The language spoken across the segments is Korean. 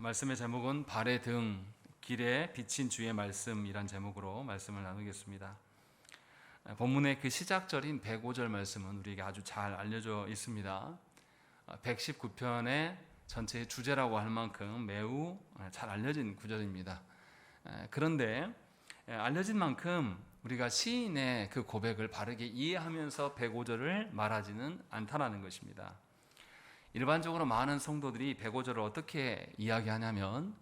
말씀의 제목은 발의 등, 길에 비친 주의 말씀이란 제목으로 말씀을 나누겠습니다. 본문의 그 시작절인 105절 말씀은 우리에게 아주 잘 알려져 있습니다. 119편의 전체의 주제라고 할 만큼 매우 잘 알려진 구절입니다. 그런데 알려진 만큼 우리가 시인의 그 고백을 바르게 이해하면서 105절을 말하지는 않다라는 것입니다. 일반적으로 많은 성도들이 105절을 어떻게 이야기하냐면,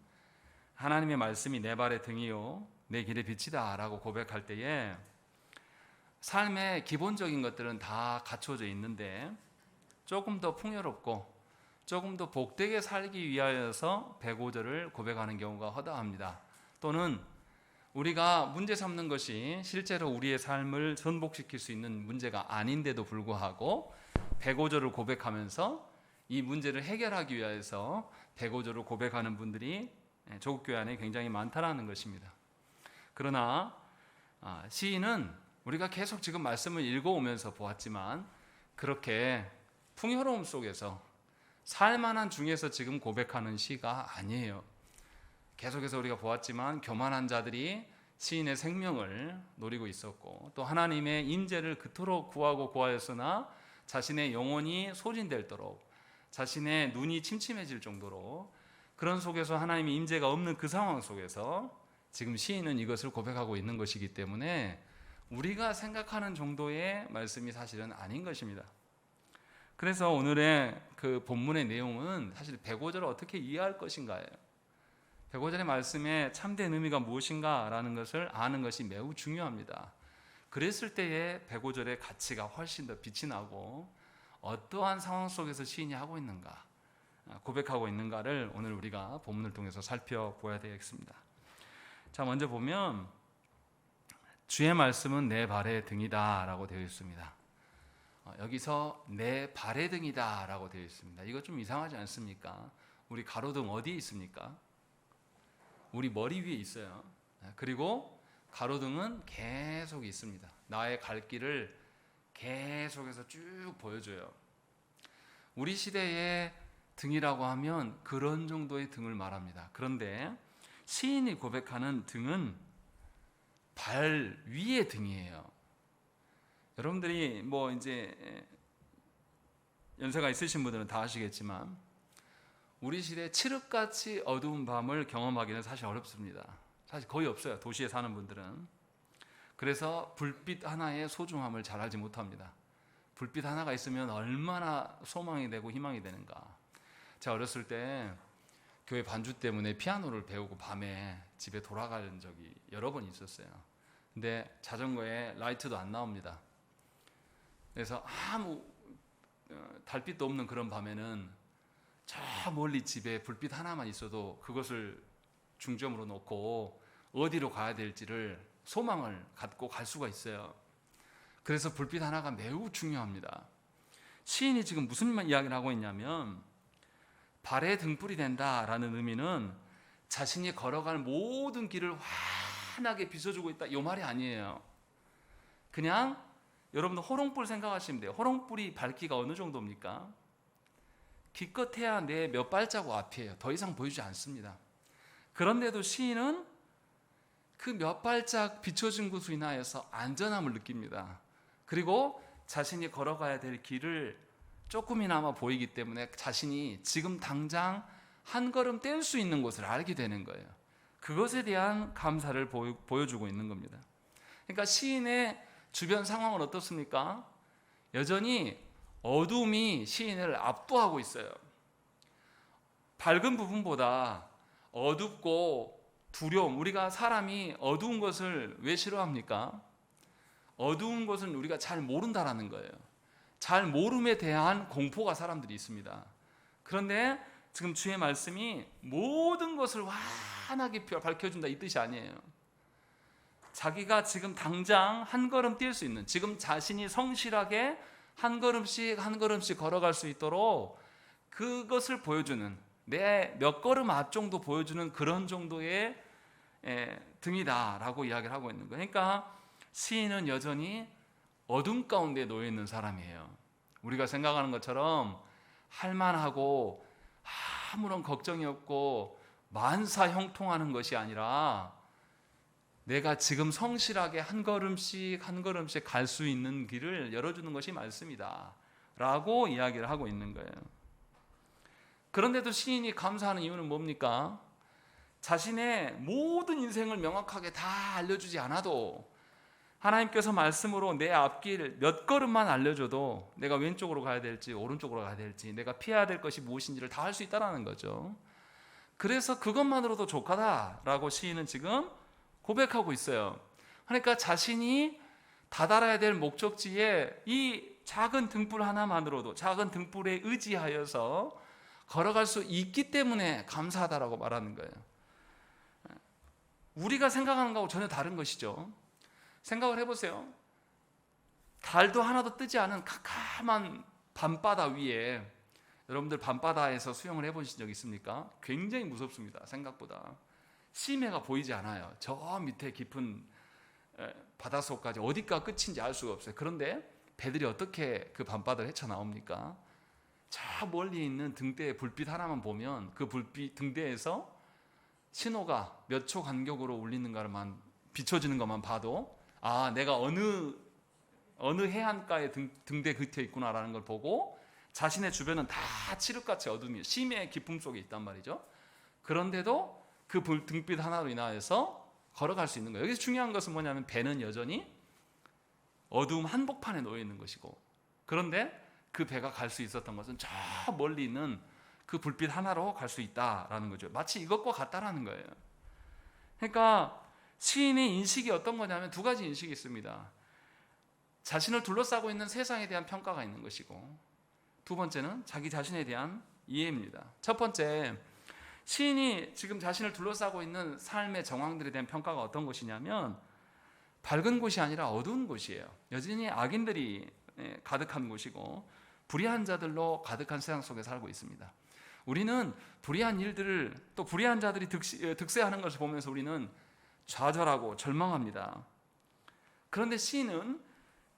하나님의 말씀이 내 발의 등이요 내 길의 빛이다 라고 고백할 때에 삶의 기본적인 것들은 다 갖춰져 있는데 조금 더 풍요롭고 조금 더 복되게 살기 위하여서 105절을 고백하는 경우가 허다합니다. 또는 우리가 문제 삼는 것이 실제로 우리의 삶을 전복시킬 수 있는 문제가 아닌데도 불구하고 105절을 고백하면서 이 문제를 해결하기 위해서 105절을 고백하는 분들이 조국교회 안에 굉장히 많다라는 것입니다. 그러나 시인은 우리가 계속 지금 말씀을 읽어오면서 보았지만 그렇게 풍요로움 속에서 살만한 중에서 지금 고백하는 시가 아니에요. 계속해서 우리가 보았지만 교만한 자들이 시인의 생명을 노리고 있었고, 또 하나님의 임재를 그토록 구하고 구하였으나 자신의 영혼이 소진될도록, 자신의 눈이 침침해질 정도로 그런 속에서 하나님의 임재가 없는 그 상황 속에서 지금 시인은 이것을 고백하고 있는 것이기 때문에 우리가 생각하는 정도의 말씀이 사실은 아닌 것입니다. 그래서 오늘의 그 본문의 내용은 사실 105절을 어떻게 이해할 것인가예요. 105절의 말씀의 참된 의미가 무엇인가라는 것을 아는 것이 매우 중요합니다. 그랬을 때에 105절의 가치가 훨씬 더 빛이 나고 어떠한 상황 속에서 시인이 하고 있는가, 고백하고 있는가를 오늘 우리가 본문을 통해서 살펴보아야 되겠습니다. 자, 먼저 보면 주의 말씀은 내 발의 등이다 라고 되어 있습니다. 여기서 내 발의 등이다 라고 되어 있습니다. 이거 좀 이상하지 않습니까? 우리 가로등 어디에 있습니까? 우리 머리 위에 있어요. 그리고 가로등은 계속 있습니다. 나의 갈 길을 계속해서 쭉 보여줘요. 우리 시대의 등이라고 하면 그런 정도의 등을 말합니다. 그런데 시인이 고백하는 등은 발 위의 등이에요. 여러분들이 뭐 이제 연세가 있으신 분들은 다 아시겠지만 우리 시대 칠흑같이 어두운 밤을 경험하기는 사실 어렵습니다. 사실 거의 없어요, 도시에 사는 분들은. 그래서 불빛 하나의 소중함을 잘 알지 못합니다. 불빛 하나가 있으면 얼마나 소망이 되고 희망이 되는가. 제가 어렸을 때 교회 반주 때문에 피아노를 배우고 밤에 집에 돌아가는 적이 여러 번 있었어요. 근데 자전거에 라이트도 안 나옵니다. 그래서 아무 달빛도 없는 그런 밤에는 저 멀리 집에 불빛 하나만 있어도 그것을 중점으로 놓고 어디로 가야 될지를 소망을 갖고 갈 수가 있어요. 그래서 불빛 하나가 매우 중요합니다. 시인이 지금 무슨 이야기를 하고 있냐면, 발의 등불이 된다라는 의미는 자신이 걸어갈 모든 길을 환하게 비춰주고 있다, 이 말이 아니에요. 그냥 여러분 호롱불 생각하시면 돼요. 호롱불이 밝기가 어느 정도입니까? 기껏해야 내 몇 발자국 앞이에요. 더 이상 보이지 않습니다. 그런데도 시인은 그 몇 발짝 비춰진 곳으로 인하여서 안전함을 느낍니다. 그리고 자신이 걸어가야 될 길을 조금이나마 보이기 때문에 자신이 지금 당장 한 걸음 뗄 수 있는 곳을 알게 되는 거예요. 그것에 대한 감사를 보여주고 있는 겁니다. 그러니까 시인의 주변 상황은 어떻습니까? 여전히 어둠이 시인을 압도하고 있어요. 밝은 부분보다 어둡고 두려움, 우리가 사람이 어두운 것을 왜 싫어합니까? 어두운 것은 우리가 잘 모른다라는 거예요. 잘 모름에 대한 공포가 사람들이 있습니다. 그런데 지금 주의 말씀이 모든 것을 환하게 밝혀준다, 이 뜻이 아니에요. 자기가 지금 당장 한 걸음 뛸 수 있는, 지금 자신이 성실하게 한 걸음씩 한 걸음씩 걸어갈 수 있도록 그것을 보여주는, 내 몇 걸음 앞 정도 보여주는 그런 정도의 등이다라고 이야기를 하고 있는 거예요. 그러니까 시인은 여전히 어둠 가운데 놓여 있는 사람이에요. 우리가 생각하는 것처럼 할만하고 아무런 걱정이 없고 만사 형통하는 것이 아니라 내가 지금 성실하게 한 걸음씩 한 걸음씩 갈 수 있는 길을 열어주는 것이 말씀이다 라고 이야기를 하고 있는 거예요. 그런데도 시인이 감사하는 이유는 뭡니까? 자신의 모든 인생을 명확하게 다 알려주지 않아도 하나님께서 말씀으로 내 앞길 몇 걸음만 알려줘도 내가 왼쪽으로 가야 될지 오른쪽으로 가야 될지 내가 피해야 될 것이 무엇인지를 다 알 수 있다는 거죠. 그래서 그것만으로도 족하다라고 시인은 지금 고백하고 있어요. 그러니까 자신이 다다라야 될 목적지에 이 작은 등불 하나만으로도, 작은 등불에 의지하여서 걸어갈 수 있기 때문에 감사하다라고 말하는 거예요. 우리가 생각하는 것하고 전혀 다른 것이죠. 생각을 해보세요. 달도 하나도 뜨지 않은 캄캄한 밤바다 위에, 여러분들 밤바다에서 수영을 해보신 적 있습니까? 굉장히 무섭습니다. 생각보다 심해가 보이지 않아요. 저 밑에 깊은 바닷속까지 어디가 끝인지 알 수가 없어요. 그런데 배들이 어떻게 그 밤바다를 헤쳐나옵니까? 저 멀리 있는 등대의 불빛 하나만 보면 그 불빛 등대에서 신호가 몇 초 간격으로 울리는가만 비춰지는 것만 봐도 아, 내가 어느 해안가에 등대 긋혀 있구나라는 걸 보고 자신의 주변은 다 칠흑같이 어둠이 심해의 깊음 속에 있단 말이죠. 그런데도 그 등빛 하나로 인하여서 걸어갈 수 있는 거예요. 여기서 중요한 것은 뭐냐면 배는 여전히 어두움 한복판에 놓여 있는 것이고, 그런데 그 배가 갈 수 있었던 것은 저 멀리 있는 그 불빛 하나로 갈 수 있다라는 거죠. 마치 이것과 같다라는 거예요. 그러니까 시인의 인식이 어떤 거냐면 두 가지 인식이 있습니다. 자신을 둘러싸고 있는 세상에 대한 평가가 있는 것이고, 두 번째는 자기 자신에 대한 이해입니다. 첫 번째, 시인이 지금 자신을 둘러싸고 있는 삶의 정황들에 대한 평가가 어떤 것이냐면 밝은 곳이 아니라 어두운 곳이에요. 여전히 악인들이 가득한 곳이고 불의한 자들로 가득한 세상 속에 살고 있습니다. 우리는 불의한 일들을, 또 불의한 자들이 득세하는 것을 보면서 우리는 좌절하고 절망합니다. 그런데 시인은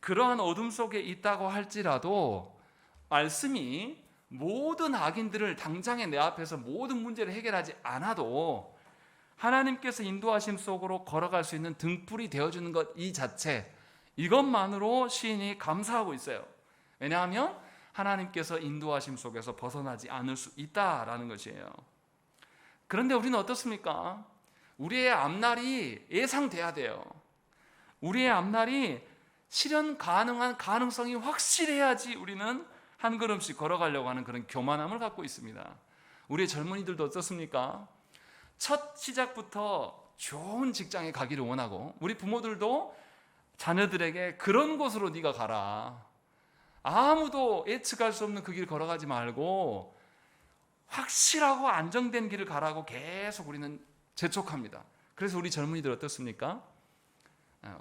그러한 어둠 속에 있다고 할지라도 말씀이 모든 악인들을 당장에 내 앞에서 모든 문제를 해결하지 않아도 하나님께서 인도하심 속으로 걸어갈 수 있는 등불이 되어주는 것 이 자체, 이것만으로 시인이 감사하고 있어요. 왜냐하면 하나님께서 인도하심 속에서 벗어나지 않을 수 있다라는 것이에요. 그런데 우리는 어떻습니까? 우리의 앞날이 예상돼야 돼요. 우리의 앞날이 실현 가능한 가능성이 확실해야지 우리는 한 걸음씩 걸어가려고 하는 그런 교만함을 갖고 있습니다. 우리의 젊은이들도 어떻습니까? 첫 시작부터 좋은 직장에 가기를 원하고, 우리 부모들도 자녀들에게 그런 곳으로 네가 가라, 아무도 예측할 수 없는 그 길 걸어가지 말고 확실하고 안정된 길을 가라고 계속 우리는 재촉합니다. 그래서 우리 젊은이들 어떻습니까?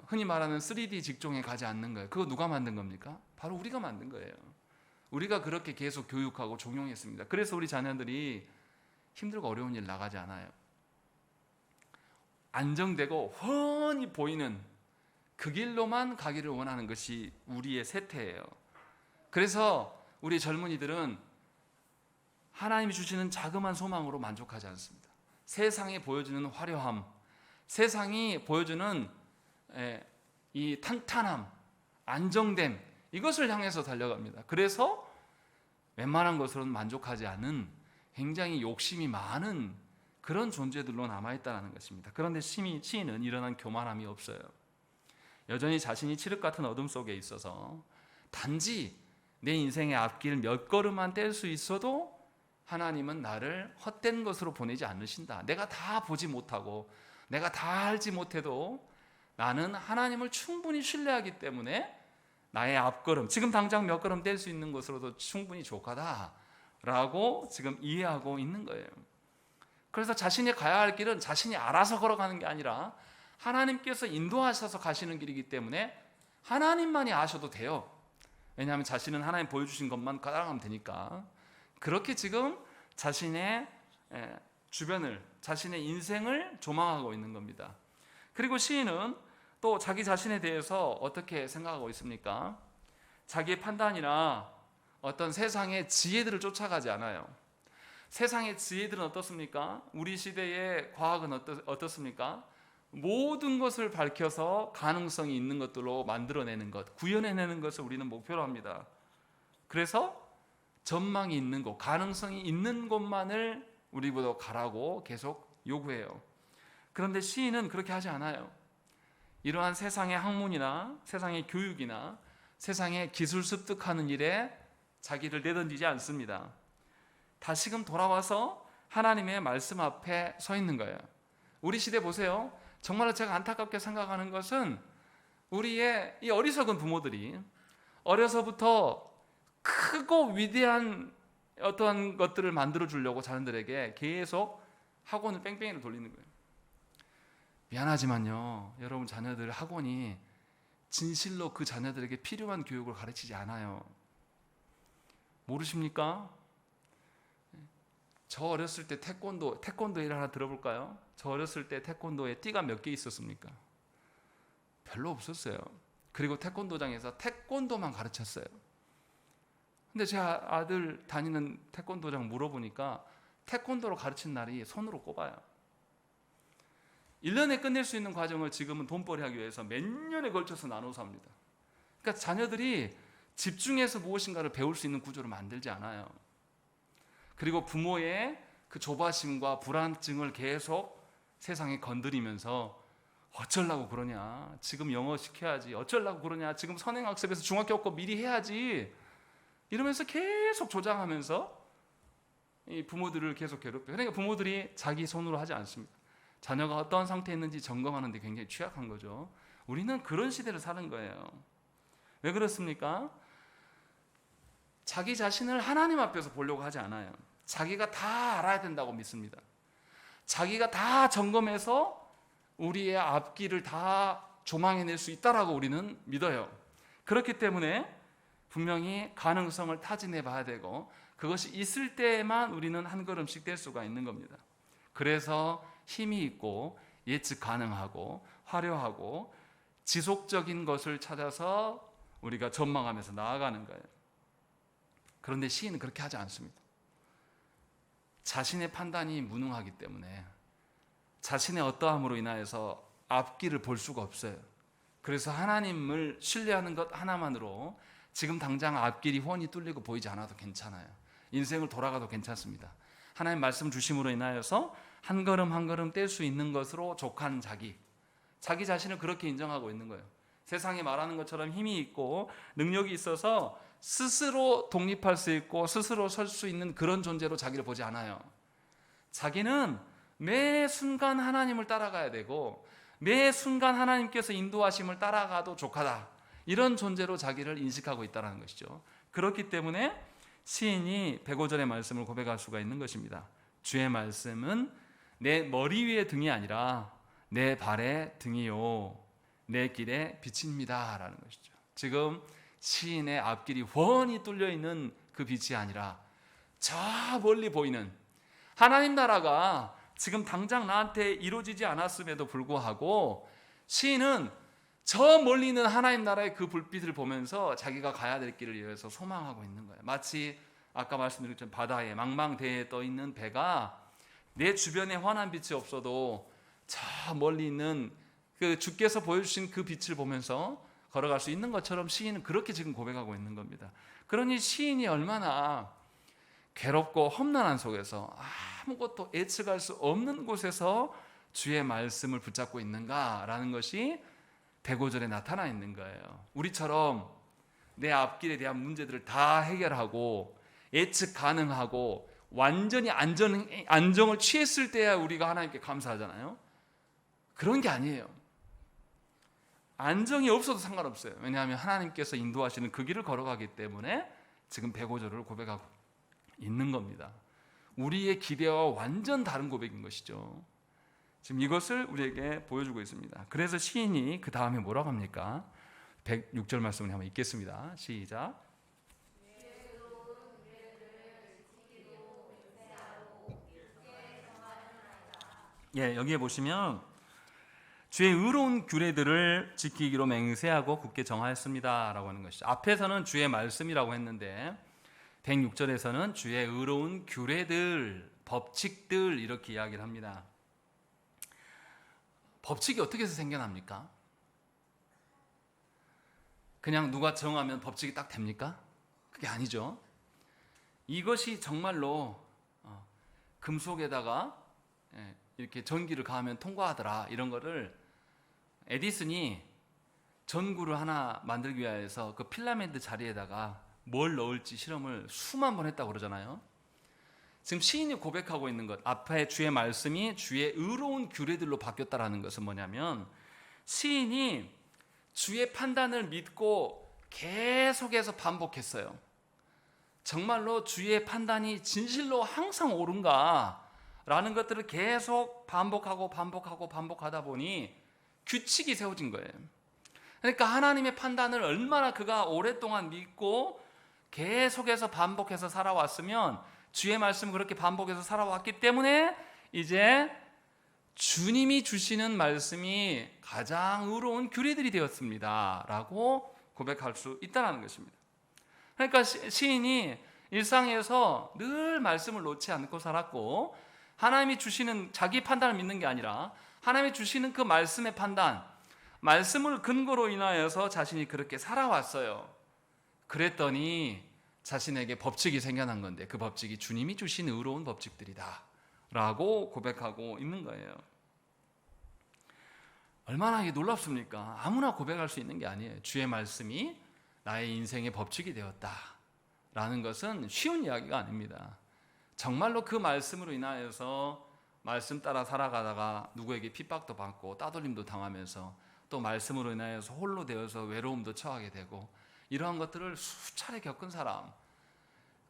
흔히 말하는 3D 직종에 가지 않는 거예요. 그거 누가 만든 겁니까? 바로 우리가 만든 거예요. 우리가 그렇게 계속 교육하고 종용했습니다. 그래서 우리 자녀들이 힘들고 어려운 일 나가지 않아요. 안정되고 훤히 보이는 그 길로만 가기를 원하는 것이 우리의 세태예요. 그래서 우리 젊은이들은 하나님이 주시는 자그마한 소망으로 만족하지 않습니다. 세상이 보여주는 화려함, 세상이 보여주는 이 탄탄함, 안정됨, 이것을 향해서 달려갑니다. 그래서 웬만한 것으로는 만족하지 않은 굉장히 욕심이 많은 그런 존재들로 남아있다는 것입니다. 그런데 시인은 이러한 교만함이 없어요. 여전히 자신이 칠흑 같은 어둠 속에 있어서 단지 내 인생의 앞길 몇 걸음만 뗄 수 있어도 하나님은 나를 헛된 것으로 보내지 않으신다. 내가 다 보지 못하고 내가 다 알지 못해도 나는 하나님을 충분히 신뢰하기 때문에 나의 앞걸음, 지금 당장 몇 걸음 뗄 수 있는 것으로도 충분히 족하다라고 지금 이해하고 있는 거예요. 그래서 자신이 가야 할 길은 자신이 알아서 걸어가는 게 아니라 하나님께서 인도하셔서 가시는 길이기 때문에 하나님만이 아셔도 돼요. 왜냐하면 자신은 하나님 보여주신 것만 따라가면 되니까. 그렇게 지금 자신의 주변을, 자신의 인생을 조망하고 있는 겁니다. 그리고 시인은 또 자기 자신에 대해서 어떻게 생각하고 있습니까? 자기의 판단이나 어떤 세상의 지혜들을 쫓아가지 않아요. 세상의 지혜들은 어떻습니까? 우리 시대의 과학은 어떻습니까? 모든 것을 밝혀서 가능성이 있는 것들로 만들어내는 것, 구현해내는 것을 우리는 목표로 합니다. 그래서 전망이 있는 곳, 가능성이 있는 곳만을 우리보다 가라고 계속 요구해요. 그런데 시인은 그렇게 하지 않아요. 이러한 세상의 학문이나 세상의 교육이나 세상의 기술 습득하는 일에 자기를 내던지지 않습니다. 다시금 돌아와서 하나님의 말씀 앞에 서 있는 거예요. 우리 시대 보세요. 정말로 제가 안타깝게 생각하는 것은 우리의 이 어리석은 부모들이 어려서부터 크고 위대한 어떠한 것들을 만들어 주려고 자녀들에게 계속 학원을 뺑뺑이를 돌리는 거예요. 미안하지만요, 여러분 자녀들 학원이 진실로 그 자녀들에게 필요한 교육을 가르치지 않아요. 모르십니까? 저 어렸을 때 태권도 일 하나 들어볼까요? 저 어렸을 때 태권도에 띠가 몇 개 있었습니까? 별로 없었어요. 그리고 태권도장에서 태권도만 가르쳤어요. 근데 제 아들 다니는 태권도장 물어보니까 태권도로 가르친 날이 손으로 꼽아요. 1년에 끝낼 수 있는 과정을 지금은 돈벌이 하기 위해서 몇 년에 걸쳐서 나눠서 합니다. 그러니까 자녀들이 집중해서 무엇인가를 배울 수 있는 구조를 만들지 않아요. 그리고 부모의 그 조바심과 불안증을 계속 세상에 건드리면서 어쩌려고 그러냐, 지금 영어 시켜야지, 어쩌려고 그러냐, 지금 선행학습에서 중학교 없고 미리 해야지, 이러면서 계속 조장하면서 이 부모들을 계속 괴롭혀요. 그러니까 부모들이 자기 손으로 하지 않습니다. 자녀가 어떠한 상태에 있는지 점검하는 데 굉장히 취약한 거죠. 우리는 그런 시대를 사는 거예요. 왜 그렇습니까? 자기 자신을 하나님 앞에서 보려고 하지 않아요. 자기가 다 알아야 된다고 믿습니다. 자기가 다 점검해서 우리의 앞길을 다 조망해낼 수 있다라고 우리는 믿어요. 그렇기 때문에 분명히 가능성을 타진해 봐야 되고, 그것이 있을 때에만 우리는 한 걸음씩 뗄 수가 있는 겁니다. 그래서 힘이 있고 예측 가능하고 화려하고 지속적인 것을 찾아서 우리가 전망하면서 나아가는 거예요. 그런데 시인은 그렇게 하지 않습니다. 자신의 판단이 무능하기 때문에 자신의 어떠함으로 인하여서 앞길을 볼 수가 없어요. 그래서 하나님을 신뢰하는 것 하나만으로 지금 당장 앞길이 훤히 뚫리고 보이지 않아도 괜찮아요. 인생을 돌아가도 괜찮습니다. 하나님 말씀 주심으로 인하여서 한 걸음 한 걸음 뗄 수 있는 것으로 족한 자기 자신을 그렇게 인정하고 있는 거예요. 세상이 말하는 것처럼 힘이 있고 능력이 있어서 스스로 독립할 수 있고 스스로 설 수 있는 그런 존재로 자기를 보지 않아요. 자기는 매 순간 하나님을 따라가야 되고 매 순간 하나님께서 인도하심을 따라가도 족하다, 이런 존재로 자기를 인식하고 있다는 것이죠. 그렇기 때문에 시인이 105절의 말씀을 고백할 수가 있는 것입니다. 주의 말씀은 내 머리 위의 등이 아니라 내 발의 등이요 내 길의 빛입니다 라는 것이죠. 지금 시인의 앞길이 훤히 뚫려 있는 그 빛이 아니라 저 멀리 보이는 하나님 나라가 지금 당장 나한테 이루어지지 않았음에도 불구하고 시인은 저 멀리 있는 하나님 나라의 그 불빛을 보면서 자기가 가야 될 길을 위해서 소망하고 있는 거예요. 마치 아까 말씀드린 것처럼 바다에 망망대해에 떠 있는 배가 내 주변에 환한 빛이 없어도 저 멀리 있는 그 주께서 보여주신 그 빛을 보면서 걸어갈 수 있는 것처럼 시인은 그렇게 지금 고백하고 있는 겁니다. 그러니 시인이 얼마나 괴롭고 험난한 속에서 아무것도 예측할 수 없는 곳에서 주의 말씀을 붙잡고 있는가라는 것이 105절에 나타나 있는 거예요. 우리처럼 내 앞길에 대한 문제들을 다 해결하고 예측 가능하고 완전히 안정을 취했을 때야 우리가 하나님께 감사하잖아요. 그런 게 아니에요. 안정이 없어도 상관없어요. 왜냐하면 하나님께서 인도하시는 그 길을 걸어가기 때문에 지금 105절을 고백하고 있는 겁니다. 우리의 기대와 완전 다른 고백인 것이죠. 지금 이것을 우리에게 보여주고 있습니다. 그래서 시인이 그 다음에 뭐라고 합니까? 106절 말씀을 한번 읽겠습니다. 시작. 여기에 보시면 주의 의로운 규례들을 지키기로 맹세하고 굳게 정하였습니다 라고 하는 것이죠. 앞에서는 주의 말씀이라고 했는데 106절에서는 주의 의로운 규례들, 법칙들 이렇게 이야기를 합니다. 법칙이 어떻게 해서 생겨납니까? 그냥 누가 정하면 법칙이 딱 됩니까? 그게 아니죠. 이것이 정말로 금속에다가 이렇게 전기를 가하면 통과하더라, 이런 거를 에디슨이 전구를 하나 만들기 위해서 그 필라멘트 자리에다가 뭘 넣을지 실험을 수만 번 했다고 그러잖아요. 지금 시인이 고백하고 있는 것, 앞에 주의 말씀이 주의 의로운 규례들로 바뀌었다라는 것은 뭐냐면, 시인이 주의 판단을 믿고 계속해서 반복했어요. 정말로 주의 판단이 진실로 항상 옳은가 라는 것들을 계속 반복하다 보니 규칙이 세워진 거예요. 그러니까 하나님의 판단을 얼마나 그가 오랫동안 믿고 계속해서 반복해서 살아왔으면, 주의 말씀을 그렇게 반복해서 살아왔기 때문에 이제 주님이 주시는 말씀이 가장 의로운 규례들이 되었습니다 라고 고백할 수 있다는 것입니다. 그러니까 시인이 일상에서 늘 말씀을 놓지 않고 살았고, 하나님이 주시는 자기 판단을 믿는 게 아니라 하나님이 주시는 그 말씀의 판단, 말씀을 근거로 인하여서 자신이 그렇게 살아왔어요. 그랬더니 자신에게 법칙이 생겨난 건데, 그 법칙이 주님이 주신 의로운 법칙들이다 라고 고백하고 있는 거예요. 얼마나 이게 놀랍습니까? 아무나 고백할 수 있는 게 아니에요. 주의 말씀이 나의 인생의 법칙이 되었다 라는 것은 쉬운 이야기가 아닙니다. 정말로 그 말씀으로 인하여서 말씀 따라 살아가다가 누구에게 핍박도 받고 따돌림도 당하면서, 또 말씀으로 인하여서 홀로 되어서 외로움도 처하게 되고, 이러한 것들을 수차례 겪은 사람,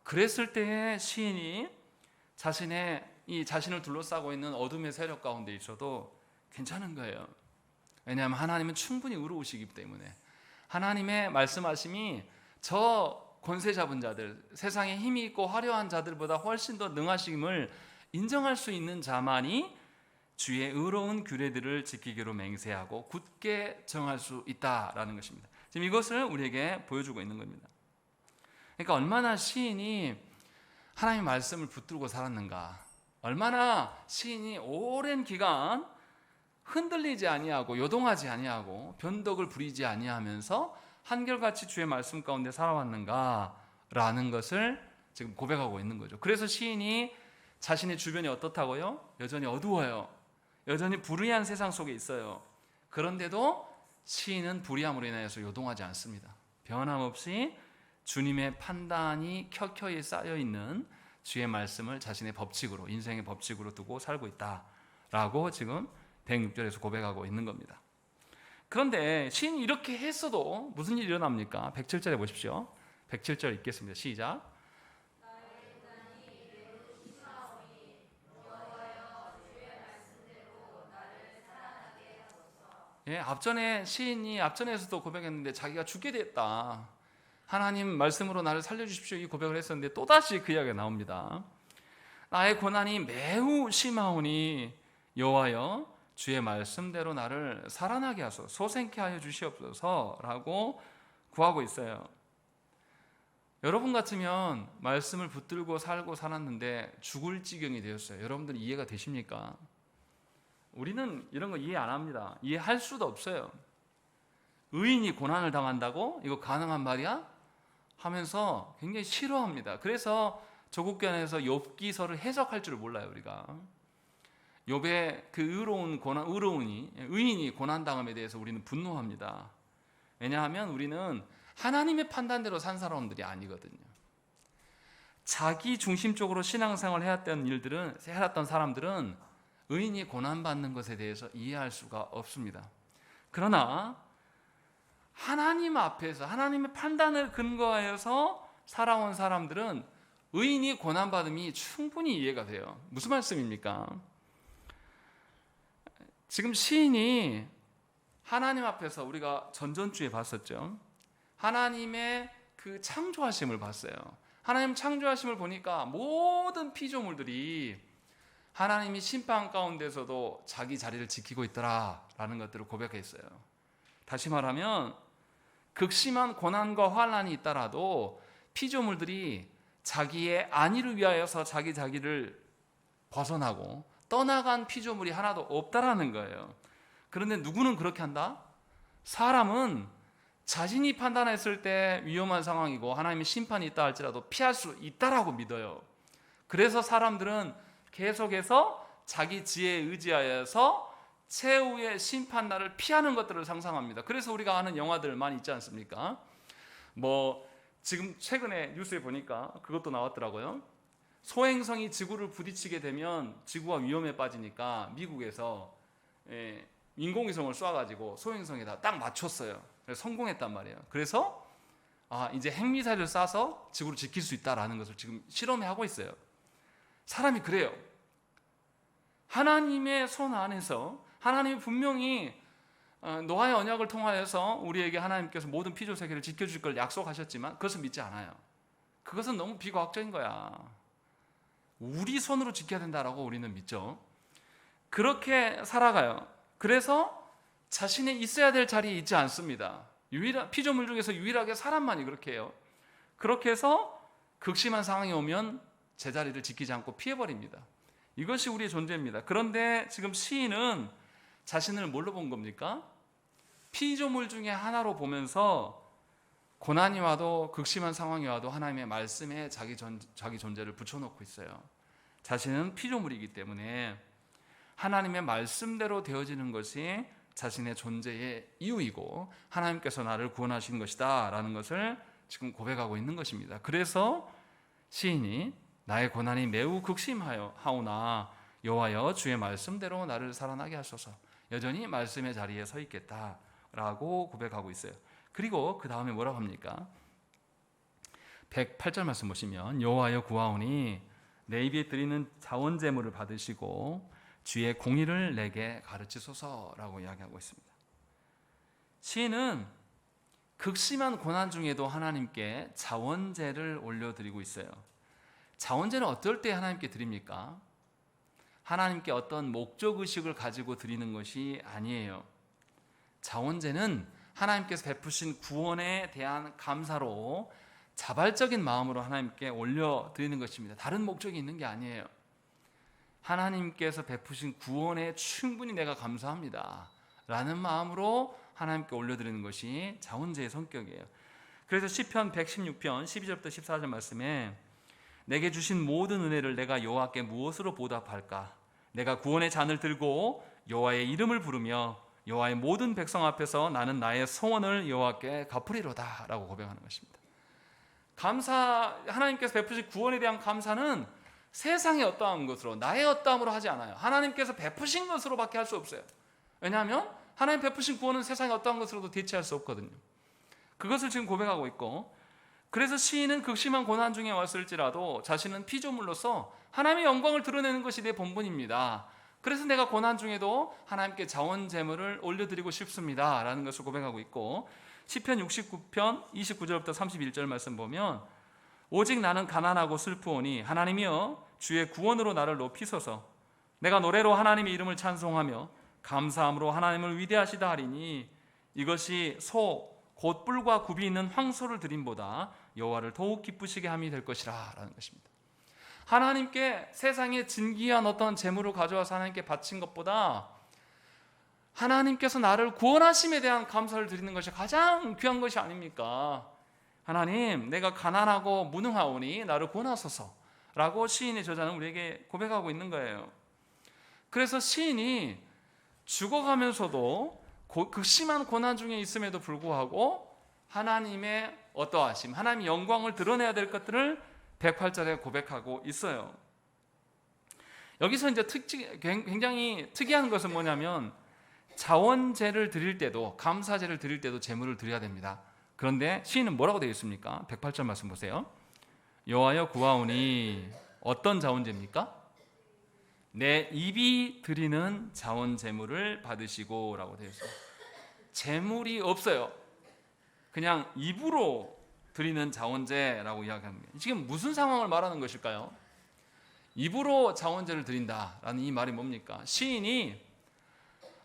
그랬을 때에 시인이 자신을 둘러싸고 있는 어둠의 세력 가운데 있어도 괜찮은 거예요. 왜냐하면 하나님은 충분히 의로우시기 때문에, 하나님의 말씀하심이 저 권세 잡은 자들, 세상에 힘이 있고 화려한 자들보다 훨씬 더 능하심을 인정할 수 있는 자만이 주의 의로운 규례들을 지키기로 맹세하고 굳게 정할 수 있다라는 것입니다. 지금 이것을 우리에게 보여주고 있는 겁니다. 그러니까 얼마나 시인이 하나님의 말씀을 붙들고 살았는가, 얼마나 시인이 오랜 기간 흔들리지 아니하고 요동하지 아니하고 변덕을 부리지 아니하면서 한결같이 주의 말씀 가운데 살아왔는가라는 것을 지금 고백하고 있는 거죠. 그래서 시인이 자신의 주변이 어떻다고요? 여전히 어두워요. 여전히 불의한 세상 속에 있어요. 그런데도 시인은 불의함으로 인하여서 요동하지 않습니다. 변함없이 주님의 판단이 켜켜이 쌓여있는 주의 말씀을 자신의 법칙으로, 인생의 법칙으로 두고 살고 있다라고 지금 106절에서 고백하고 있는 겁니다. 그런데 시인이 이렇게 했어도 무슨 일이 일어납니까? 107절에 보십시오. 107절 읽겠습니다. 시작. 앞전에 시인이 앞전에서도 고백했는데 자기가 죽게 됐다, 하나님 말씀으로 나를 살려주십시오, 이 고백을 했었는데 또다시 그 이야기가 나옵니다. 나의 고난이 매우 심하오니 여호와여 주의 말씀대로 나를 살아나게 하소서, 소생케 하여 주시옵소서 라고 구하고 있어요. 여러분 같으면 말씀을 붙들고 살고 살았는데 죽을 지경이 되었어요. 여러분들 이해가 되십니까? 우리는 이런 거 이해 안 합니다. 이해할 수도 없어요. 의인이 고난을 당한다고? 이거 가능한 말이야? 하면서 굉장히 싫어합니다. 그래서 조국견에서 욥기서를 해석할 줄 몰라요. 우리가 욥의 그 의인이 고난 당함에 대해서 우리는 분노합니다. 왜냐하면 우리는 하나님의 판단대로 산 사람들이 아니거든요. 자기 중심적으로 신앙생활을 해왔던 사람들은 의인이 고난받는 것에 대해서 이해할 수가 없습니다. 그러나 하나님 앞에서 하나님의 판단을 근거하여서 살아온 사람들은 의인이 고난받음이 충분히 이해가 돼요. 무슨 말씀입니까? 지금 시인이 하나님 앞에서, 우리가 전전주에 봤었죠, 하나님의 그 창조하심을 봤어요. 하나님 창조하심을 보니까 모든 피조물들이 하나님이 심판 가운데서도 자기 자리를 지키고 있더라라는 것들을 고백했어요. 다시 말하면 극심한 고난과 환난이 있더라도 피조물들이 자기의 안위를 위하여서 자기를 벗어나고 떠나간 피조물이 하나도 없다라는 거예요. 그런데 누구는 그렇게 한다? 사람은 자신이 판단했을 때 위험한 상황이고 하나님의 심판이 있다 할지라도 피할 수 있다라고 믿어요. 그래서 사람들은 계속해서 자기 지혜에 의지하여서 최후의 심판날을 피하는 것들을 상상합니다. 그래서 우리가 아는 영화들 많이 있지 않습니까? 지금 최근에 뉴스에 보니까 그것도 나왔더라고요. 소행성이 지구를 부딪히게 되면 지구가 위험에 빠지니까 미국에서 인공위성을 쏴가지고 소행성에다 딱 맞췄어요. 그래서 성공했단 말이에요. 그래서 이제 핵미사일을 쏴서 지구를 지킬 수 있다라는 것을 지금 실험해 하고 있어요. 사람이 그래요. 하나님의 손 안에서 하나님이 분명히 노아의 언약을 통하여서 우리에게 하나님께서 모든 피조 세계를 지켜줄 걸 약속하셨지만 그것을 믿지 않아요. 그것은 너무 비과학적인 거야. 우리 손으로 지켜야 된다라고 우리는 믿죠. 그렇게 살아가요. 그래서 자신이 있어야 될 자리에 있지 않습니다. 피조물 중에서 유일하게 사람만이 그렇게 해요. 그렇게 해서 극심한 상황이 오면 제자리를 지키지 않고 피해버립니다. 이것이 우리의 존재입니다. 그런데 지금 시인은 자신을 뭘로 본 겁니까? 피조물 중에 하나로 보면서 고난이 와도 극심한 상황이 와도 하나님의 말씀에 자기 존재를 붙여놓고 있어요. 자신은 피조물이기 때문에 하나님의 말씀대로 되어지는 것이 자신의 존재의 이유이고 하나님께서 나를 구원하신 것이다 라는 것을 지금 고백하고 있는 것입니다. 그래서 시인이 나의 고난이 매우 극심하오나 여호와여 주의 말씀대로 나를 살아나게 하소서. 여전히 말씀의 자리에 서 있겠다라고 고백하고 있어요. 그리고 그 다음에 뭐라고 합니까? 108절 말씀 보시면 여호와여 구하오니 내 입에 드리는 자원 제물을 받으시고 주의 공의를 내게 가르치소서라고 이야기하고 있습니다. 시인은 극심한 고난 중에도 하나님께 자원제를 올려드리고 있어요. 자원제는 어떨 때 하나님께 드립니까? 하나님께 어떤 목적의식을 가지고 드리는 것이 아니에요. 자원제는 하나님께서 베푸신 구원에 대한 감사로 자발적인 마음으로 하나님께 올려드리는 것입니다. 다른 목적이 있는 게 아니에요. 하나님께서 베푸신 구원에 충분히 내가 감사합니다 라는 마음으로 하나님께 올려드리는 것이 자원제의 성격이에요. 그래서 시편 116편 12절부터 14절 말씀에 내게 주신 모든 은혜를 내가 여호와께 무엇으로 보답할까? 내가 구원의 잔을 들고 여호와의 이름을 부르며 여호와의 모든 백성 앞에서 나는 나의 소원을 여호와께 갚으리로다 라고 고백하는 것입니다. 하나님께서 베푸신 구원에 대한 감사는 세상의 어떠한 것으로 나의 어떠함으로 하지 않아요. 하나님께서 베푸신 것으로밖에 할 수 없어요. 왜냐하면 하나님 베푸신 구원은 세상의 어떠한 것으로도 대체할 수 없거든요. 그것을 지금 고백하고 있고, 그래서 시인은 극심한 고난 중에 왔을지라도 자신은 피조물로서 하나님의 영광을 드러내는 것이 내 본분입니다. 그래서 내가 고난 중에도 하나님께 자원 제물을 올려드리고 싶습니다 라는 것을 고백하고 있고, 시편 69편 29절부터 31절 말씀 보면 오직 나는 가난하고 슬프오니 하나님이여 주의 구원으로 나를 높이소서. 내가 노래로 하나님의 이름을 찬송하며 감사함으로 하나님을 위대하시다 하리니 이것이 소 곧 뿔과 굽이 있는 황소를 드림보다 여호와를 더욱 기쁘시게 함이 될 것이라 라는 것입니다. 하나님께 세상에 진귀한 어떤 재물을 가져와서 하나님께 바친 것보다 하나님께서 나를 구원하심에 대한 감사를 드리는 것이 가장 귀한 것이 아닙니까? 하나님, 내가 가난하고 무능하오니 나를 구원하소서 라고 시인의 저자는 우리에게 고백하고 있는 거예요. 그래서 시인이 죽어가면서도 극심한 고난 중에 있음에도 불구하고 하나님의 어떠하심, 하나님의 영광을 드러내야 될 것들을 108절에 고백하고 있어요. 여기서 이제 굉장히 특이한 것은 뭐냐면 자원제를 드릴 때도, 감사제를 드릴 때도 제물을 드려야 됩니다. 그런데 시인은 뭐라고 되어 있습니까? 108절 말씀 보세요. 여호와여 구하오니 어떤 자원제입니까? 내 입이 드리는 자원제물을 받으시고 라고 되어 있어요. 제물이 없어요. 그냥 입으로 드리는 자원제라고 이야기합니다. 지금 무슨 상황을 말하는 것일까요? 입으로 자원제를 드린다라는 이 말이 뭡니까? 시인이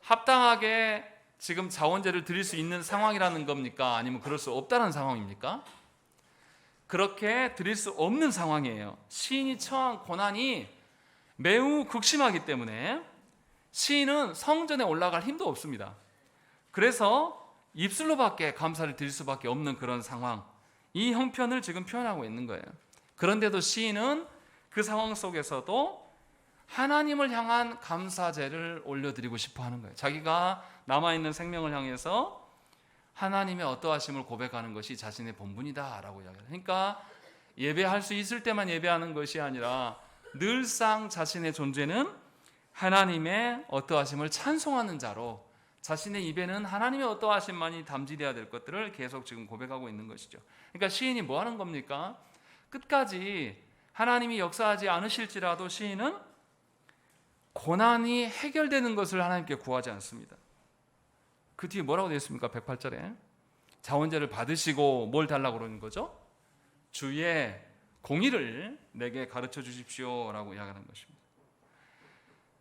합당하게 지금 자원제를 드릴 수 있는 상황이라는 겁니까? 아니면 그럴 수 없다는 상황입니까? 그렇게 드릴 수 없는 상황이에요. 시인이 처한 고난이 매우 극심하기 때문에 시인은 성전에 올라갈 힘도 없습니다. 그래서 입술로밖에 감사를 드릴 수밖에 없는 그런 상황, 이 형편을 지금 표현하고 있는 거예요. 그런데도 시인은 그 상황 속에서도 하나님을 향한 감사제를 올려드리고 싶어 하는 거예요. 자기가 남아있는 생명을 향해서 하나님의 어떠하심을 고백하는 것이 자신의 본분이다 라고 이야기해요. 그러니까 예배할 수 있을 때만 예배하는 것이 아니라 늘상 자신의 존재는 하나님의 어떠하심을 찬송하는 자로, 자신의 입에는 하나님의 어떠하심만이 담지되어야 될 것들을 계속 지금 고백하고 있는 것이죠. 그러니까 시인이 뭐 하는 겁니까? 끝까지 하나님이 역사하지 않으실지라도 시인은 고난이 해결되는 것을 하나님께 구하지 않습니다. 그 뒤에 뭐라고 되어 있습니까? 108절에 자원제를 받으시고 뭘 달라고 그러는 거죠? 주의 공의를 내게 가르쳐 주십시오 라고 이야기하는 것입니다.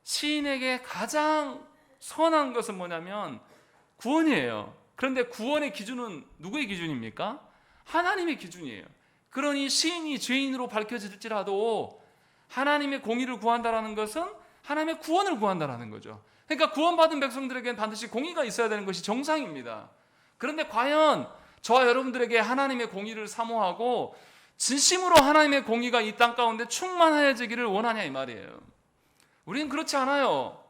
시인에게 가장 선한 것은 뭐냐면 구원이에요. 그런데 구원의 기준은 누구의 기준입니까? 하나님의 기준이에요. 그러니 시인이 죄인으로 밝혀질지라도 하나님의 공의를 구한다는 것은 하나님의 구원을 구한다는 거죠. 그러니까 구원받은 백성들에게는 반드시 공의가 있어야 되는 것이 정상입니다. 그런데 과연 저와 여러분들에게 하나님의 공의를 사모하고 진심으로 하나님의 공의가 이 땅 가운데 충만해지기를 원하냐 이 말이에요. 우리는 그렇지 않아요.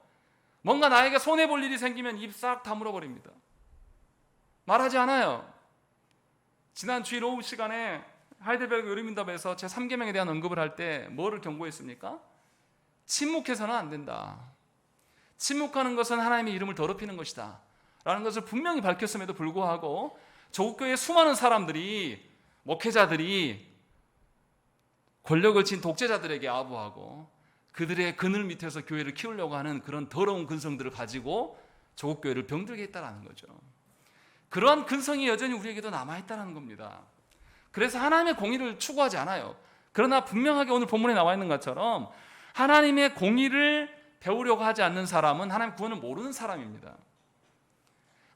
뭔가 나에게 손해볼 일이 생기면 입 싹 다물어버립니다. 말하지 않아요. 지난 주일 오후 시간에 하이델베르그 요리민답에서 제 3계명에 대한 언급을 할 때 뭐를 경고했습니까? 침묵해서는 안 된다. 침묵하는 것은 하나님의 이름을 더럽히는 것이다 라는 것을 분명히 밝혔음에도 불구하고 조국교회의 수많은 사람들이, 목회자들이 권력을 쥔 독재자들에게 아부하고 그들의 그늘 밑에서 교회를 키우려고 하는 그런 더러운 근성들을 가지고 조국교회를 병들게 했다는 거죠. 그러한 근성이 여전히 우리에게도 남아있다는 겁니다. 그래서 하나님의 공의를 추구하지 않아요. 그러나 분명하게 오늘 본문에 나와 있는 것처럼 하나님의 공의를 배우려고 하지 않는 사람은 하나님의 구원을 모르는 사람입니다.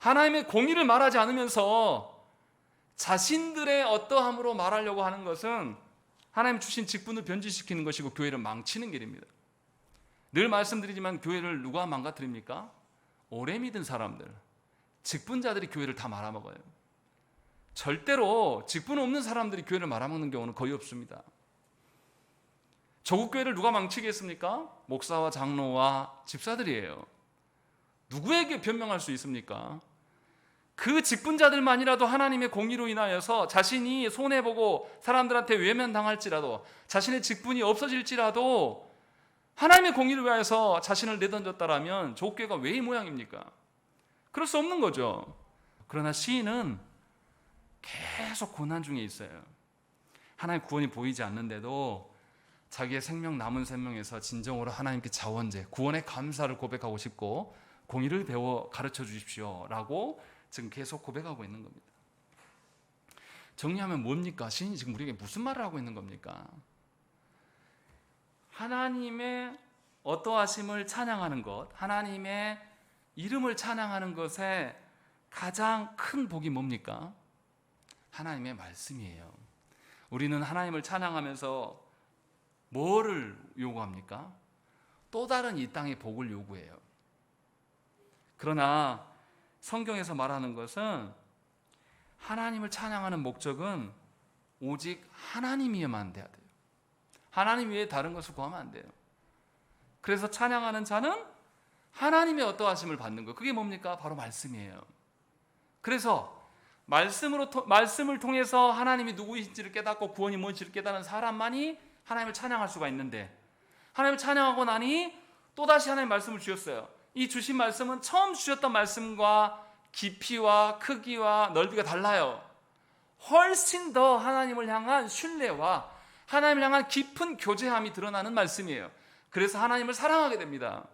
하나님의 공의를 말하지 않으면서 자신들의 어떠함으로 말하려고 하는 것은 하나님 주신 직분을 변질시키는 것이고 교회를 망치는 길입니다. 늘 말씀드리지만 교회를 누가 망가뜨립니까? 오래 믿은 사람들, 직분자들이 교회를 다 말아먹어요. 절대로 직분 없는 사람들이 교회를 말아먹는 경우는 거의 없습니다. 조국교회를 누가 망치겠습니까? 목사와 장로와 집사들이에요. 누구에게 변명할 수 있습니까? 그 직분자들만이라도 하나님의 공의로 인하여서 자신이 손해보고 사람들한테 외면당할지라도, 자신의 직분이 없어질지라도 하나님의 공의를 위하여서 자신을 내던졌다라면 조국교회가 왜 이 모양입니까? 그럴 수 없는 거죠. 그러나 시인은 계속 고난 중에 있어요. 하나님의 구원이 보이지 않는데도 자기의 생명, 남은 생명에서 진정으로 하나님께 자원제, 구원의 감사를 고백하고 싶고 공의를 배워 가르쳐 주십시오 라고 지금 계속 고백하고 있는 겁니다. 정리하면 뭡니까? 시인이 지금 우리에게 무슨 말을 하고 있는 겁니까? 하나님의 어떠하심을 찬양하는 것, 하나님의 이름을 찬양하는 것에 가장 큰 복이 뭡니까? 하나님의 말씀이에요. 우리는 하나님을 찬양하면서 뭐를 요구합니까? 또 다른 이 땅의 복을 요구해요. 그러나 성경에서 말하는 것은 하나님을 찬양하는 목적은 오직 하나님이어만 돼야 돼요. 하나님 외에 다른 것을 구하면 안 돼요. 그래서 찬양하는 자는 하나님의 어떠하심을 받는 거, 그게 뭡니까? 바로 말씀이에요. 그래서 말씀을 통해서 하나님이 누구이신지를 깨닫고 구원이 뭔지를 깨닫는 사람만이 하나님을 찬양할 수가 있는데, 하나님을 찬양하고 나니 또다시 하나님의 말씀을 주셨어요. 이 주신 말씀은 처음 주셨던 말씀과 깊이와 크기와 넓이가 달라요. 훨씬 더 하나님을 향한 신뢰와 하나님을 향한 깊은 교제함이 드러나는 말씀이에요. 그래서 하나님을 사랑하게 됩니다.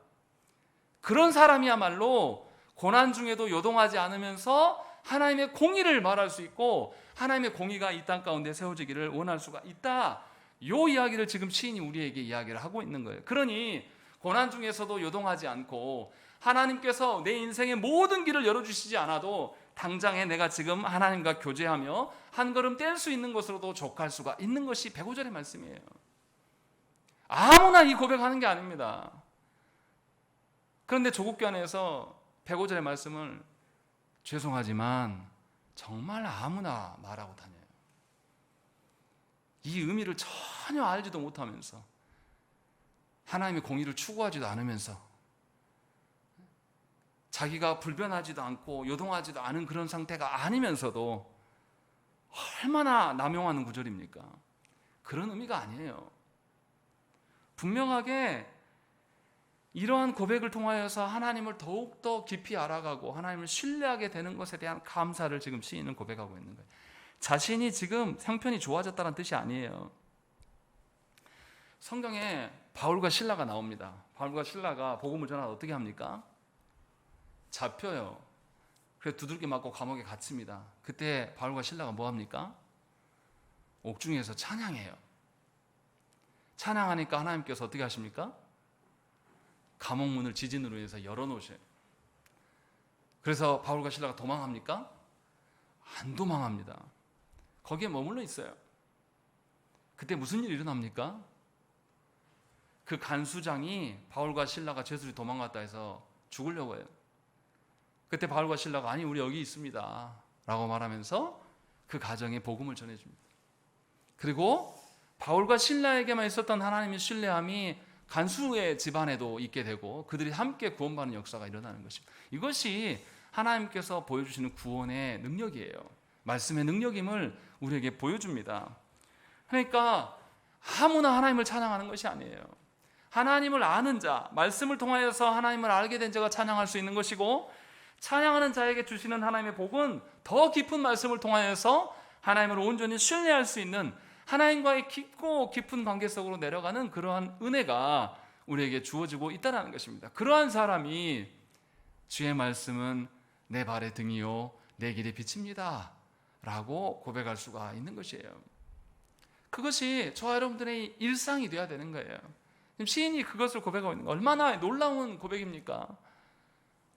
그런 사람이야말로 고난 중에도 요동하지 않으면서 하나님의 공의를 말할 수 있고 하나님의 공의가 이 땅 가운데 세워지기를 원할 수가 있다. 이 이야기를 지금 시인이 우리에게 이야기를 하고 있는 거예요. 그러니 고난 중에서도 요동하지 않고 하나님께서 내 인생의 모든 길을 열어주시지 않아도 당장에 내가 지금 하나님과 교제하며 한 걸음 뗄 수 있는 것으로도 족할 수가 있는 것이 105절의 말씀이에요. 아무나 이 고백하는 게 아닙니다. 그런데 조국견에서 105절의 말씀을 죄송하지만 정말 아무나 말하고 다녀요. 이 의미를 전혀 알지도 못하면서 하나님의 공의를 추구하지도 않으면서 자기가 불변하지도 않고 요동하지도 않은 그런 상태가 아니면서도 얼마나 남용하는 구절입니까? 그런 의미가 아니에요. 분명하게 이러한 고백을 통하여서 하나님을 더욱더 깊이 알아가고 하나님을 신뢰하게 되는 것에 대한 감사를 지금 시인은 고백하고 있는 거예요. 자신이 지금 형편이 좋아졌다는 뜻이 아니에요. 성경에 바울과 실라가 나옵니다. 바울과 실라가 복음을 전하다 어떻게 합니까? 잡혀요. 그래서 두들겨 맞고 감옥에 갇힙니다. 그때 바울과 실라가 뭐 합니까? 옥중에서 찬양해요. 찬양하니까 하나님께서 어떻게 하십니까? 감옥문을 지진으로 인해서 열어놓으셔요. 그래서 바울과 실라가 도망합니까? 안 도망합니다. 거기에 머물러 있어요. 그때 무슨 일이 일어납니까? 그 간수장이 바울과 실라가 제수리 도망갔다 해서 죽으려고 해요. 그때 바울과 실라가 아니 우리 여기 있습니다 라고 말하면서 그 가정에 복음을 전해줍니다. 그리고 바울과 실라에게만 있었던 하나님의 신뢰함이 간수의 집안에도 있게 되고 그들이 함께 구원받는 역사가 일어나는 것입니다. 이것이 하나님께서 보여주시는 구원의 능력이에요. 말씀의 능력임을 우리에게 보여줍니다. 그러니까 아무나 하나님을 찬양하는 것이 아니에요. 하나님을 아는 자, 말씀을 통하여서 하나님을 알게 된 자가 찬양할 수 있는 것이고 찬양하는 자에게 주시는 하나님의 복은 더 깊은 말씀을 통하여서 하나님을 온전히 신뢰할 수 있는 하나님과의 깊고 깊은 관계 속으로 내려가는 그러한 은혜가 우리에게 주어지고 있다는 것입니다. 그러한 사람이 주의 말씀은 내 발의 등이요 내 길의 빛입니다 라고 고백할 수가 있는 것이에요. 그것이 저와 여러분들의 일상이 되어야 되는 거예요. 시인이 그것을 고백하고 있는 거 얼마나 놀라운 고백입니까?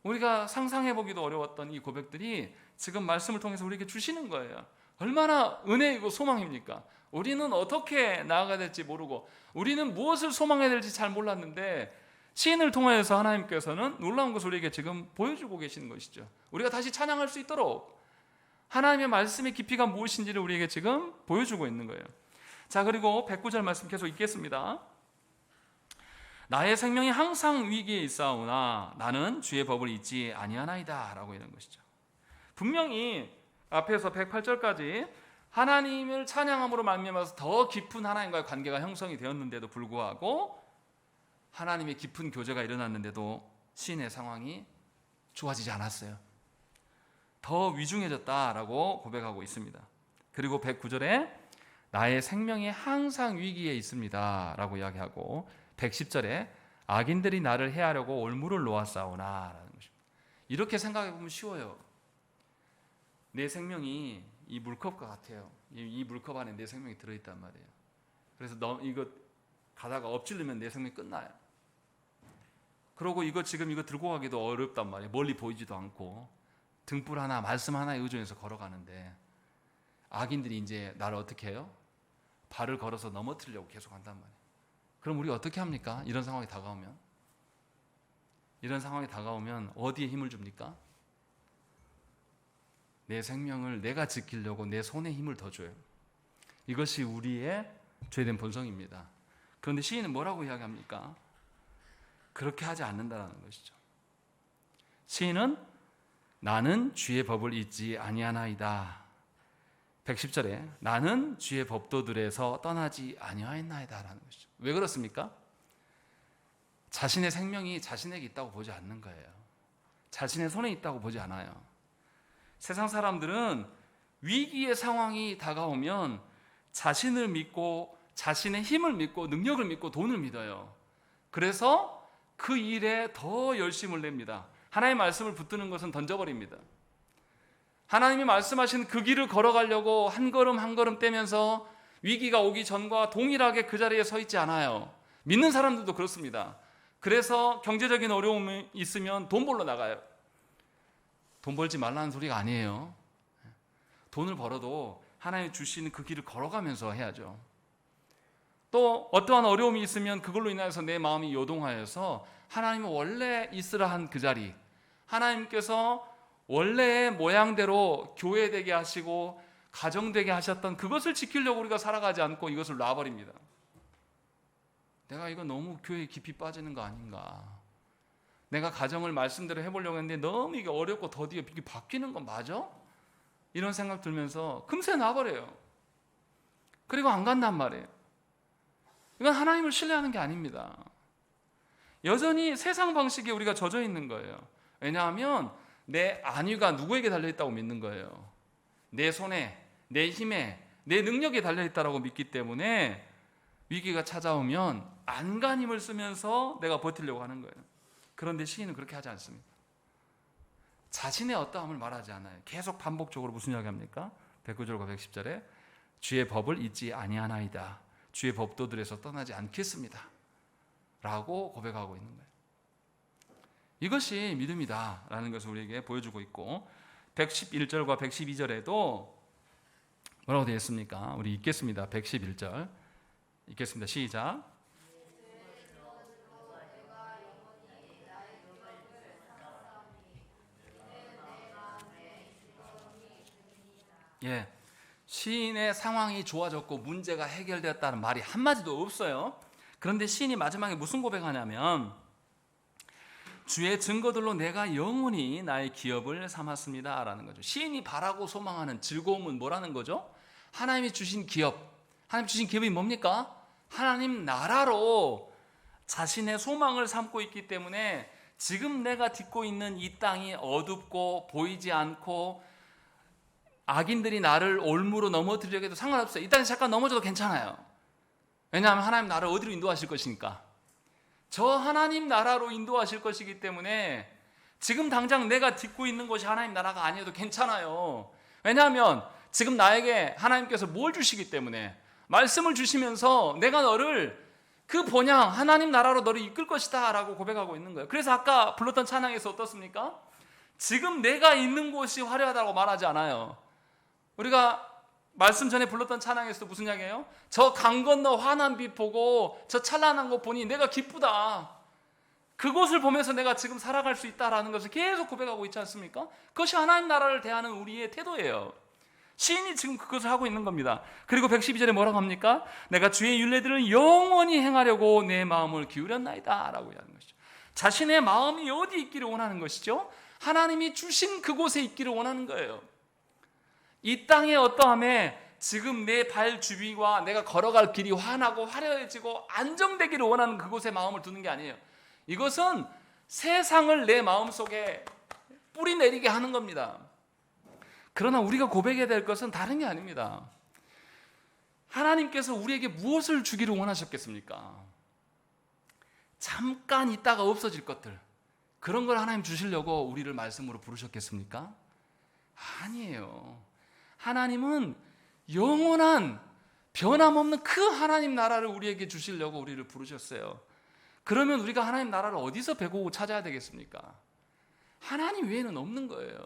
우리가 상상해보기도 어려웠던 이 고백들이 지금 말씀을 통해서 우리에게 주시는 거예요. 얼마나 은혜이고 소망입니까? 우리는 어떻게 나아가야 될지 모르고 우리는 무엇을 소망해야 될지 잘 몰랐는데 시인을 통하여서 하나님께서는 놀라운 것을 우리에게 지금 보여주고 계시는 것이죠. 우리가 다시 찬양할 수 있도록 하나님의 말씀의 깊이가 무엇인지를 우리에게 지금 보여주고 있는 거예요. 자, 그리고 109절 말씀 계속 읽겠습니다. 나의 생명이 항상 위기에 있사오나 나는 주의 법을 잊지 아니하나이다 라고 이런 것이죠. 분명히 앞에서 108절까지 하나님을 찬양함으로 말미암아서 더 깊은 하나님과의 관계가 형성이 되었는데도 불구하고 하나님의 깊은 교제가 일어났는데도 시인의 상황이 좋아지지 않았어요. 더 위중해졌다라고 고백하고 있습니다. 그리고 109절에 나의 생명이 항상 위기에 있습니다 라고 이야기하고 110절에 악인들이 나를 해하려고 올무를 놓았사오나 라는 것입니다. 이렇게 생각해보면 쉬워요. 내 생명이 이 물컵과 같아요. 이 물컵 안에 내 생명이 들어있단 말이에요. 그래서 이거 가다가 엎질르면 내 생명이 끝나요. 그러고 이거 들고 가기도 어렵단 말이에요. 멀리 보이지도 않고 등불 하나 말씀 하나에 의존해서 걸어가는데 악인들이 이제 나를 어떻게 해요? 발을 걸어서 넘어뜨리려고 계속 한단 말이에요. 그럼 우리 어떻게 합니까? 이런 상황이 다가오면 어디에 힘을 줍니까? 내 생명을 내가 지키려고 내 손에 힘을 더 줘요. 이것이 우리의 죄된 본성입니다. 그런데 시인은 뭐라고 이야기합니까? 그렇게 하지 않는다라는 것이죠. 시인은 나는 주의 법을 잊지 아니하나이다. 110절에 나는 주의 법도들에서 떠나지 아니하였나이다 라는 것이죠. 왜 그렇습니까? 자신의 생명이 자신에게 있다고 보지 않는 거예요. 자신의 손에 있다고 보지 않아요. 세상 사람들은 위기의 상황이 다가오면 자신을 믿고 자신의 힘을 믿고 능력을 믿고 돈을 믿어요. 그래서 그 일에 더 열심을 냅니다. 하나님의 말씀을 붙드는 것은 던져버립니다. 하나님이 말씀하신 그 길을 걸어가려고 한 걸음 한 걸음 떼면서 위기가 오기 전과 동일하게 그 자리에 서 있지 않아요. 믿는 사람들도 그렇습니다. 그래서 경제적인 어려움이 있으면 돈 벌러 나가요. 돈 벌지 말라는 소리가 아니에요. 돈을 벌어도 하나님 주시는 그 길을 걸어가면서 해야죠. 또 어떠한 어려움이 있으면 그걸로 인해서 내 마음이 요동하여서 하나님은 원래 있으라 한 그 자리, 하나님께서 원래의 모양대로 교회 되게 하시고 가정 되게 하셨던 그것을 지키려고 우리가 살아가지 않고 이것을 놔버립니다. 내가 이거 너무 교회에 깊이 빠지는 거 아닌가, 내가 가정을 말씀대로 해보려고 했는데 너무 이게 어렵고 더디어 이게 바뀌는 건 맞아? 이런 생각 들면서 금세 놔버려요. 그리고 안 간단 말이에요. 이건 하나님을 신뢰하는 게 아닙니다. 여전히 세상 방식에 우리가 젖어 있는 거예요. 왜냐하면 내 안위가 누구에게 달려있다고 믿는 거예요. 내 손에, 내 힘에, 내 능력에 달려있다고 믿기 때문에 위기가 찾아오면 안간힘을 쓰면서 내가 버티려고 하는 거예요. 그런데 시인은 그렇게 하지 않습니다. 자신의 어떠함을 말하지 않아요. 계속 반복적으로 무슨 이야기 합니까? 109절과 110절에 주의 법을 잊지 아니하나이다, 주의 법도들에서 떠나지 않겠습니다 라고 고백하고 있는 거예요. 이것이 믿음이다 라는 것을 우리에게 보여주고 있고, 111절과 112절에도 뭐라고 되어 있습니까? 우리 읽겠습니다. 111절 읽겠습니다. 시작. 예, 시인의 상황이 좋아졌고 문제가 해결되었다는 말이 한마디도 없어요. 그런데 시인이 마지막에 무슨 고백하냐면 주의 증거들로 내가 영원히 나의 기업을 삼았습니다 라는 거죠. 시인이 바라고 소망하는 즐거움은 뭐라는 거죠? 하나님이 주신 기업, 하나님 주신 기업이 뭡니까? 하나님 나라로 자신의 소망을 삼고 있기 때문에 지금 내가 딛고 있는 이 땅이 어둡고 보이지 않고 악인들이 나를 올무로 넘어뜨리려고 해도 상관없어요. 이 땅에서 잠깐 넘어져도 괜찮아요. 왜냐하면 하나님 나라를 어디로 인도하실 것이니까. 저 하나님 나라로 인도하실 것이기 때문에 지금 당장 내가 딛고 있는 것이 하나님 나라가 아니어도 괜찮아요. 왜냐하면 지금 나에게 하나님께서 뭘 주시기 때문에, 말씀을 주시면서 내가 너를 그 본향 하나님 나라로 너를 이끌 것이다 라고 고백하고 있는 거예요. 그래서 아까 불렀던 찬양에서 어떻습니까? 지금 내가 있는 곳이 화려하다고 말하지 않아요. 우리가 말씀 전에 불렀던 찬양에서도 무슨 이야기예요? 저 강 건너 환한 빛 보고 저 찬란한 거 보니 내가 기쁘다, 그곳을 보면서 내가 지금 살아갈 수 있다라는 것을 계속 고백하고 있지 않습니까? 그것이 하나님 나라를 대하는 우리의 태도예요. 시인이 지금 그것을 하고 있는 겁니다. 그리고 112절에 뭐라고 합니까? 내가 주의 율례들을 영원히 행하려고 내 마음을 기울였나이다 라고 하는 것이죠. 자신의 마음이 어디 있기를 원하는 것이죠? 하나님이 주신 그곳에 있기를 원하는 거예요. 이 땅의 어떠함에 지금 내 발 주위와 내가 걸어갈 길이 환하고 화려해지고 안정되기를 원하는 그곳에 마음을 두는 게 아니에요. 이것은 세상을 내 마음속에 뿌리 내리게 하는 겁니다. 그러나 우리가 고백해야 될 것은 다른 게 아닙니다. 하나님께서 우리에게 무엇을 주기를 원하셨겠습니까? 잠깐 있다가 없어질 것들, 그런 걸 하나님 주시려고 우리를 말씀으로 부르셨겠습니까? 아니에요. 하나님은 영원한 변함없는 그 하나님 나라를 우리에게 주시려고 우리를 부르셨어요. 그러면 우리가 하나님 나라를 어디서 배고고 찾아야 되겠습니까? 하나님 외에는 없는 거예요.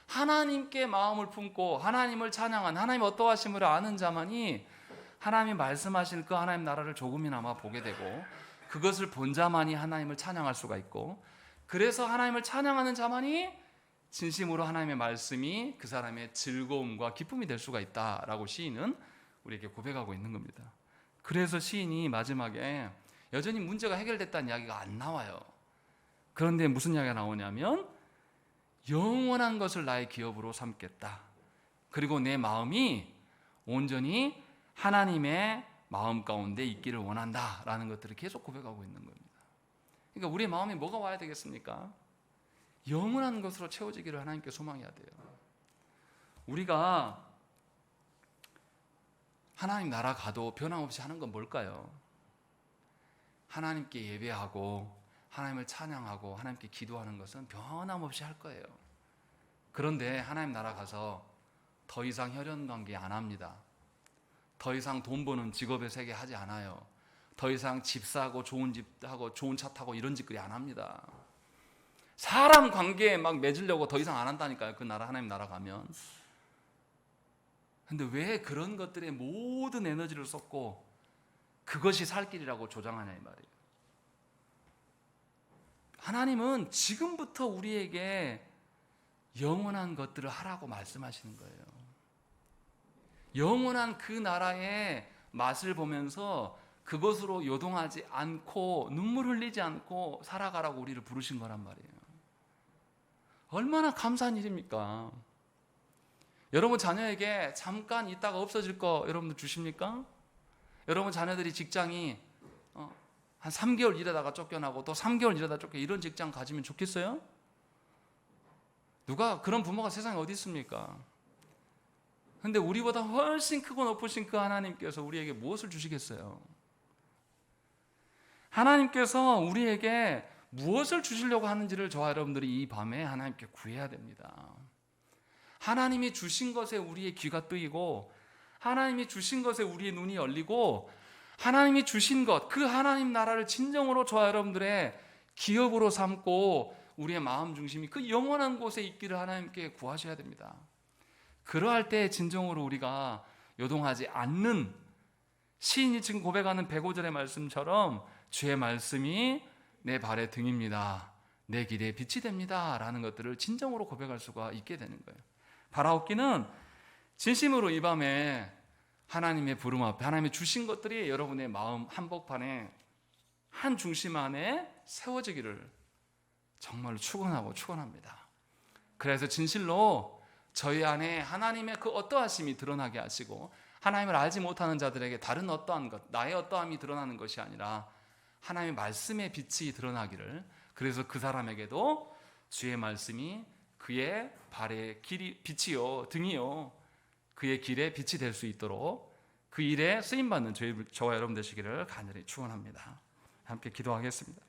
하나님께 마음을 품고 하나님을 찬양한, 하나님 어떠하심을 아는 자만이 하나님이 말씀하신 그 하나님 나라를 조금이나마 보게 되고, 그것을 본 자만이 하나님을 찬양할 수가 있고, 그래서 하나님을 찬양하는 자만이 진심으로 하나님의 말씀이 그 사람의 즐거움과 기쁨이 될 수가 있다라고 시인은 우리에게 고백하고 있는 겁니다. 그래서 시인이 마지막에 여전히 문제가 해결됐다는 이야기가 안 나와요. 그런데 무슨 이야기가 나오냐면 영원한 것을 나의 기업으로 삼겠다, 그리고 내 마음이 온전히 하나님의 마음 가운데 있기를 원한다라는 것들을 계속 고백하고 있는 겁니다. 그러니까 우리의 마음에 뭐가 와야 되겠습니까? 영원한 것으로 채워지기를 하나님께 소망해야 돼요. 우리가 하나님 나라 가도 변함없이 하는 건 뭘까요? 하나님께 예배하고 하나님을 찬양하고 하나님께 기도하는 것은 변함없이 할 거예요. 그런데 하나님 나라 가서 더 이상 혈연관계 안 합니다. 더 이상 돈 버는 직업의 세계 하지 않아요. 더 이상 집 사고 좋은 집 하고 좋은 차 타고 이런 짓거리 안 합니다. 사람 관계에 막 맺으려고 더 이상 안 한다니까요. 그 나라, 하나님 나라 가면. 근데 왜 그런 것들에 모든 에너지를 쏟고 그것이 살 길이라고 조장하냐 이 말이에요. 하나님은 지금부터 우리에게 영원한 것들을 하라고 말씀하시는 거예요. 영원한 그 나라의 맛을 보면서 그것으로 요동하지 않고 눈물 흘리지 않고 살아가라고 우리를 부르신 거란 말이에요. 얼마나 감사한 일입니까? 여러분 자녀에게 잠깐 있다가 없어질 거 여러분들 주십니까? 여러분 자녀들이 직장이 한 3개월 일하다가 쫓겨나고 또 3개월 일하다가 쫓겨 이런 직장 가지면 좋겠어요? 누가 그런 부모가 세상에 어디 있습니까? 근데 우리보다 훨씬 크고 높으신 그 하나님께서 우리에게 무엇을 주시겠어요? 하나님께서 우리에게 무엇을 주시려고 하는지를 저와 여러분들이 이 밤에 하나님께 구해야 됩니다. 하나님이 주신 것에 우리의 귀가 뜨이고 하나님이 주신 것에 우리의 눈이 열리고 하나님이 주신 것, 그 하나님 나라를 진정으로 저와 여러분들의 기업으로 삼고 우리의 마음 중심이 그 영원한 곳에 있기를 하나님께 구하셔야 됩니다. 그러할 때 진정으로 우리가 요동하지 않는 시인이 지금 고백하는 105절의 말씀처럼 주의 말씀이 내 발의 등입니다. 내 길에 빛이 됩니다. 라는 것들을 진정으로 고백할 수가 있게 되는 거예요. 바라옵기는 진심으로 이 밤에 하나님의 부름 앞에 하나님이 주신 것들이 여러분의 마음 한복판에 한 중심 안에 세워지기를 정말로 축원합니다. 그래서 진실로 저희 안에 하나님의 그 어떠하심이 드러나게 하시고 하나님을 알지 못하는 자들에게 다른 어떠한 것, 나의 어떠함이 드러나는 것이 아니라 하나님의 말씀의 빛이 드러나기를, 그래서 그 사람에게도 주의 말씀이 그의 발의 길이 빛이요 등이요 그의 길에 빛이 될 수 있도록 그 일에 쓰임받는 저와 여러분 되시기를 간절히 축원합니다. 함께 기도하겠습니다.